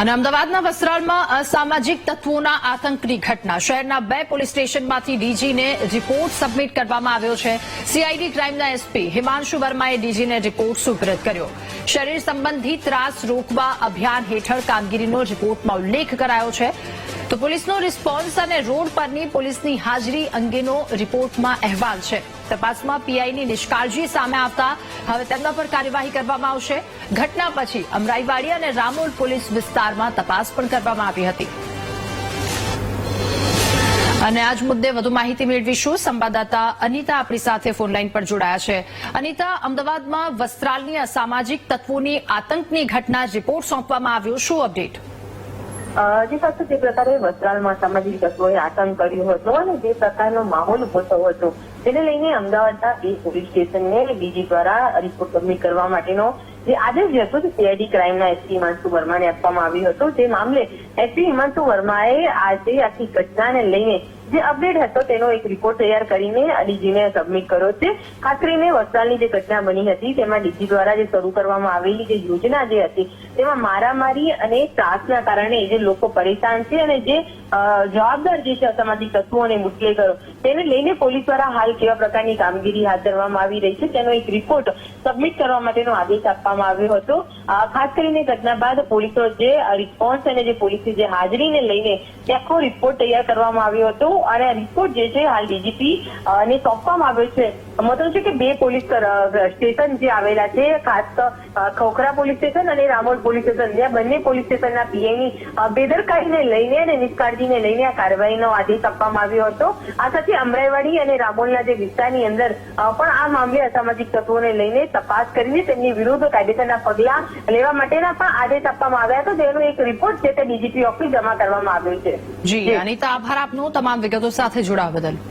અને અમદાવાદના વસ્ત્રાલમાં અસામાજિક તત્વોના આતંકની ઘટના શહેરના 2 પોલીસ સ્ટેશનમાંથી ડીજીને રિપોર્ટ સબમિટ કરવામાં આવ્યો છે। સીઆઈડી ક્રાઇમના એસપી હિમાંશુ વર્માએ ડીજીને રિપોર્ટ સુપરત કર્યો। શરીર સંબંધી ત્રાસ રોકવા અભિયાન હેઠળ કામગીરીનો રિપોર્ટમાં ઉલ્લેખ કરાયો છે। તો પોલીસનો રિસ્પોન્સ અને રોડ પરની પોલીસની હાજરી અંગેનો રિપોર્ટમાં અહેવાલ છે। તપાસમાં પીઆઈની નિષ્કાળજી સામે આવતા હવે તેમના પર કાર્યવાહી કરવામાં આવશે। ઘટના પછી અમરાઈવાડી અને રામોલ પોલીસ વિસ્તારમાં તપાસ પણ કરવામાં આવી હતી। અને આજ મુદ્દે વધુ માહિતી મેળવીશું। સંવાદદાતા અનિતા આપણી સાથે ફોનલાઈન પર જોડાયા છે। અનિતા, અમદાવાદમાં વસ્ત્રાલની અસામાજિક તત્વોની આતંકની ઘટના રિપોર્ટ સોંપવામાં આવ્યો, શું અપડેટ? જે સાથે જે પ્રકારે વસ્ત્રાલમાં સામાજિક તત્વોએ આતંક કર્યો હતો અને જે પ્રકારનો માહોલ ઉભો થયો હતો તેને લઈને અમદાવાદના 2 પોલીસ સ્ટેશનને ડીજી દ્વારા રિપોર્ટ સબમિટ કરવા માટેનો જે આદેશ હતો તે સીઆઈડી ક્રાઇમના એસપી હિમાંશુ વર્માને આપવામાં આવ્યો હતો। તે મામલે એસપી હિમાંશુ વર્માએ આજે આખી ઘટનાને લઈને જે અપડેટ હતો તેનો એક રિપોર્ટ તૈયાર કરીને ડીજીને સબમિટ કર્યો છે। ખાસ કરીને વસ્ત્રાલની જે ઘટના બની હતી તેમાં ડીજી દ્વારા જે શરૂ કરવામાં આવેલી જે યોજના જે હતી તેમાં મારામારી અને ત્રાસના કારણે જે લોકો પરેશાન છે અને જે જવાબદાર જે છે અસામાજિક તત્વો અને મુસ્લિમો તેને લઈને પોલીસ દ્વારા હાલ કેવા પ્રકારની કામગીરી હાથ ધરવામાં આવી રહી છે તેનો એક રિપોર્ટ સબમિટ કરવા માટેનો આદેશ આપવામાં આવ્યો હતો। ખાસ કરીને ઘટના બાદ પોલીસનો જે રિસ્પોન્સ અને જે પોલીસની જે હાજરીને લઈને આખો રિપોર્ટ તૈયાર કરવામાં આવ્યો હતો અને રિપોર્ટ જે છે હાલ ડીજીપી ને સોંપવામાં આવ્યો છે। મતલબ છે કે 2 પોલીસ સ્ટેશન જે આવેલા છે, ખાસ ખોખરા પોલીસ સ્ટેશન અને રામોલ પોલીસ સ્ટેશન, જ્યાં બંને પોલીસ સ્ટેશનના પીઆઈની બેદરકારીને લઈને અને નિષ્કાળજીને લઈને આ કાર્યવાહીનો આદેશ આપવામાં આવ્યો હતો। આ સાથે અમરાઈવાડી અને રામોલના જે વિસ્તારની અંદર પણ આ મામલે અસામાજિક તત્વોને લઈને તપાસ કરીને તેમની વિરુદ્ધ કાયદેસરના પગલાં લેવા માટેના પણ આદેશ આપવામાં આવ્યા હતો। તેનો એક રિપોર્ટ છે તે ડીજીપી ઓફિસ જમા કરવામાં આવ્યો છે। જી અનિતા, આભાર આપનો તમામ વિગતો સાથે જોડાવા બદલ।